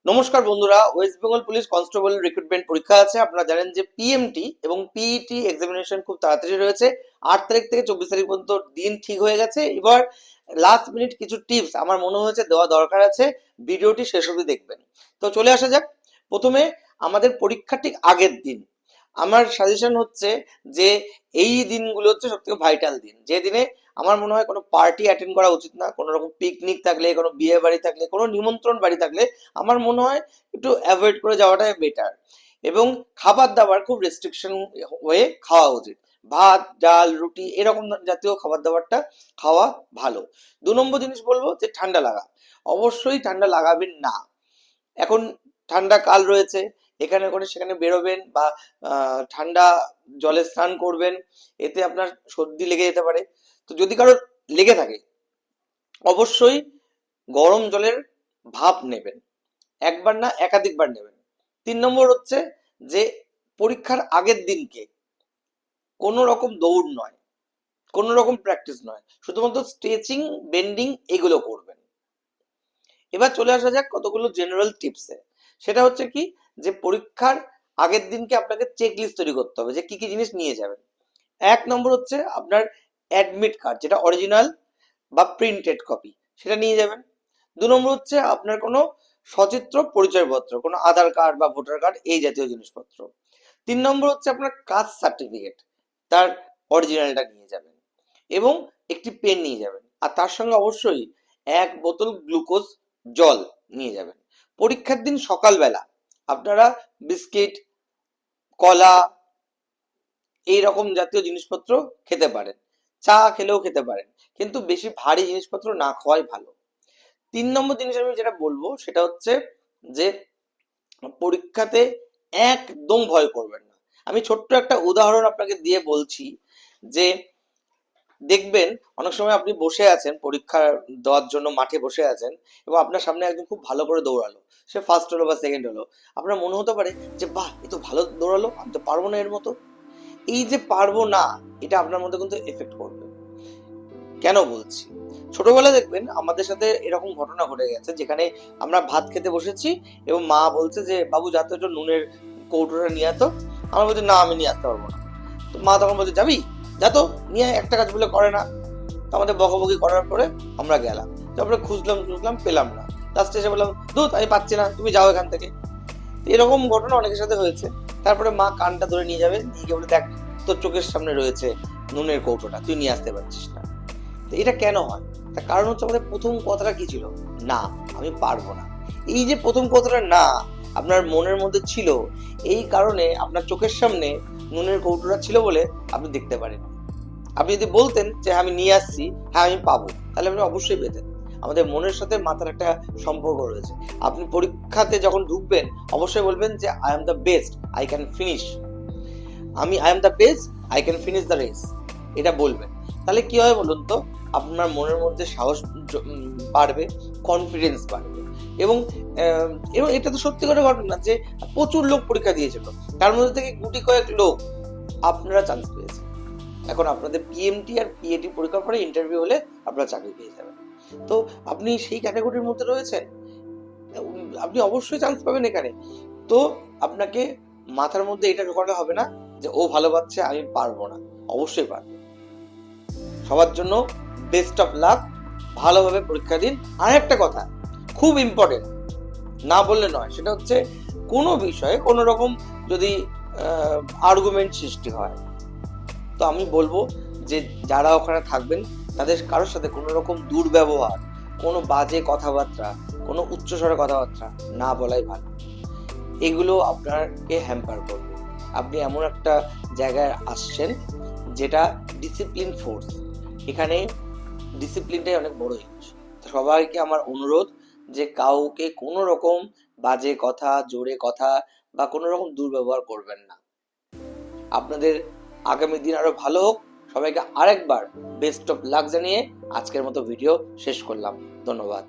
নমস্কার বন্ধুরা, West Bengal police constable recruitment পরীক্ষা আছে। আপনারা জানেন যে পিএমটি এবং পিইটি এক্সামিনেশন খুব তাড়াতাড়ি রয়েছে। 8 তারিখ থেকে 24 তারিখ পর্যন্ত দিন ঠিক হয়ে গেছে। এবার লাস্ট মিনিট কিছু টিপস আমার মনে হয়েছে দেওয়া দরকার আছে, ভিডিওটি শেষ অবধি দেখবেন। তো চলে আসা যাক। প্রথমে আমাদের পরীক্ষা ঠিক আগের দিন আমার সাজেশন হচ্ছে যে এই দিনগুলো হচ্ছে সব থেকে ভাইটাল দিন, যে দিনে আমার মনে হয় কোনো পার্টি অ্যাটেন্ড করা উচিত না। কোনো রকম পিকনিক থাকলে, কোনো বিয়ে বাড়ি থাকলে, কোনো নিমন্ত্রণ বাড়ি থাকলে আমার মনে হয় একটু অ্যাভয়েড করে যাওয়াটাই বেটার। এবং খাবার দাবার খুব রেস্ট্রিকশন হয়ে খাওয়া উচিত। ভাত, ডাল, রুটি এরকম জাতীয় খাবার দাবারটা খাওয়া ভালো। 2 নম্বর জিনিস বলবো যে ঠান্ডা লাগা। অবশ্যই ঠান্ডা লাগাবেন না। এখন ঠান্ডা কাল রয়েছে, এখানে ওখানে সেখানে বেরোবেন বা ঠান্ডা জলে স্নান করবেন, এতে আপনার সর্দি লেগে যেতে পারে। তো যদি কারোর লেগে থাকে অবশ্যই গরম জলের ভাপ নেবেন, একবার না একাধিকবার নেবেন। 3 নম্বর হচ্ছে যে পরীক্ষার আগের দিনকে কোনো রকম দৌড় নয়, কোনো রকম প্র্যাকটিস নয়, শুধুমাত্র স্ট্রেচিং, বেন্ডিং এগুলো করবেন। এবার চলে আসা যাক কতগুলো জেনারেল টিপসে। সেটা হচ্ছে কি, যে পরীক্ষার আগের দিনকে আপনাকে চেক লিস্ট তৈরি করতে হবে যে কি কি জিনিস নিয়ে যাবেন। 1 নম্বর হচ্ছে আপনার অ্যাডমিট কার্ড, যেটা অরিজিনাল বা প্রিন্টেড কপি, সেটা নিয়ে যাবেন। 2 নম্বর হচ্ছে আপনার কোনো সচিত্র পরিচয়পত্র, কোনো আধার কার্ড বা ভোটার কার্ড এই জাতীয় জিনিসপত্র। 3 নম্বর হচ্ছে আপনার কাস্ট সার্টিফিকেট, তার অরিজিনালটা নিয়ে যাবেন এবং একটি পেন নিয়ে যাবেন। আর তার সঙ্গে অবশ্যই 1 বোতল গ্লুকোজ জল নিয়ে যাবেন। পরীক্ষার দিন সকালবেলা আপনারা বিস্কিট, কলা এই রকম জাতীয় জিনিসপত্র খেতে পারেন, চা খেলেও খেতে পারেন, কিন্তু বেশি ভারী জিনিসপত্র না খাওয়াই ভালো। 3 নম্বর জিনিস আমি যেটা বলবো সেটা হচ্ছে যে পরীক্ষাতে একদম ভয় করবেন না। আমি ছোট্ট একটা উদাহরণ আপনাকে দিয়ে বলছি যে দেখবেন অনেক সময় আপনি বসে আছেন পরীক্ষা দেওয়ার জন্য, মাঠে বসে আছেন এবং আপনার সামনে একজন খুব ভালো করে দৌড়ালো, সে ফার্স্ট হলো বা সেকেন্ড হলো। আপনার মনে হতে পারে যে বাহ, এ তো ভালো দৌড়ালো, আমি তো পারবো না এর মতো। এই যে পারবো না, এটা আপনার মধ্যে কিন্তু এফেক্ট করবে। কেন বলছি, ছোটবেলায় দেখবেন আমাদের সাথে এরকম ঘটনা ঘটে গেছে, যেখানে আমরা ভাত খেতে বসেছি এবং মা বলছে যে বাবু যাতে একটু নুনের কৌটোটা নিয়ে আসতো। আমরা বলছি না, আমি নিয়ে আসতে পারবো না। তো মা তখন বলছে যাবি, যা তো নিয়ে, একটা কাজ বলে করে না। তো আমাদের বকাবকি করার পরে আমরা গেলাম, তারপরে খুঁজলাম খুঁজলাম পেলাম না। লাস্টে এসে বললাম দুধ আমি পাচ্ছি না, তুমি যাও এখান থেকে। এরকম ঘটনা অনেকের সাথে হয়েছে। তারপরে মা কানটা ধরে নিয়ে যাবে, নিয়ে গিয়ে বলে দেখ তোর চোখের সামনে রয়েছে নুনের কৌটোটা, তুই নিয়ে আসতে পারছিস না। তো এটা কেন হয়, তার কারণ হচ্ছে আমাদের প্রথম কথাটা কি ছিল, না আমি পারবো না। এই যে প্রথম কথাটা না আপনার মনের মধ্যে ছিল, এই কারণে আপনার চোখের সামনে নুনের কৌটোটা ছিল বলে আপনি দেখতে পারেন। আপনি যদি বলতেন যে আমি নিয়ে আসছি, হ্যাঁ আমি পাবো, তাহলে আপনি অবশ্যই পেতেন। আমাদের মনের সাথে মাথার একটা সম্পর্ক রয়েছে। আপনি পরীক্ষাতে যখন ঢুকবেন অবশ্যই বলবেন যে I am the best, I can finish. I am the best, I can finish the race, এটা বলবেন। তাহলে কি হয় বলুন তো, আপনার মনের মধ্যে সাহস বাড়বে, কনফিডেন্স বাড়বে। এবং এবং এটা তো সত্যি করে ঘটনা যে প্রচুর লোক পরীক্ষা দিয়েছিল, তার মধ্যে থেকে গুটি কয়েক লোক আপনারা চান্স পেয়েছে। এখন আপনাদের পিএমটি আর পিএটি পরীক্ষার পরে ইন্টারভিউ হলে আপনারা চাকরি পেয়ে যাবেন। তো আপনি সেই ক্যাটাগরির মধ্যে রয়েছেন, আপনি অবশ্যই চান্স পাবেন এখানে। তো আপনাকে মাথার মধ্যে এটা ঢোকাতে হবে না যে ও ভালো পাচ্ছে আমি পারবো না, অবশ্যই পারবো। সবার জন্য বেস্ট অফ লাক, ভালোভাবে পরীক্ষা দিন। আর একটা কথা খুব ইম্পর্টেন্ট, না বললে নয়, সেটা হচ্ছে কোনো বিষয়ে কোনো রকম যদি আর্গুমেন্ট সৃষ্টি হয়, তো আমি বলবো যে যারা ওখানে থাকবেন তাদের কারোর সাথে কোনো রকম দুর্ব্যবহার, কোনো বাজে কথাবার্তা, কোনো উচ্চস্বরে কথাবার্তা না বলাই ভালো। এগুলো আপনাকে হ্যাম্পার করবে। আপনি এমন একটা জায়গায় আসছেন যেটা ডিসিপ্লিন ফোর্স, এখানে ডিসিপ্লিনটাই অনেক বড় জিনিস। সবাইকে আমার অনুরোধ যে কাউকে কোনো রকম বাজে কথা, জোরে কথা বা কোনো রকম দুর্ব্যবহার করবেন না। আপনাদের আগামী দিন আরো ভালো হোক। সবাইকে আরেকবার বেস্ট অফ লাক জানিয়ে আজকের মতো ভিডিও শেষ করলাম। ধন্যবাদ।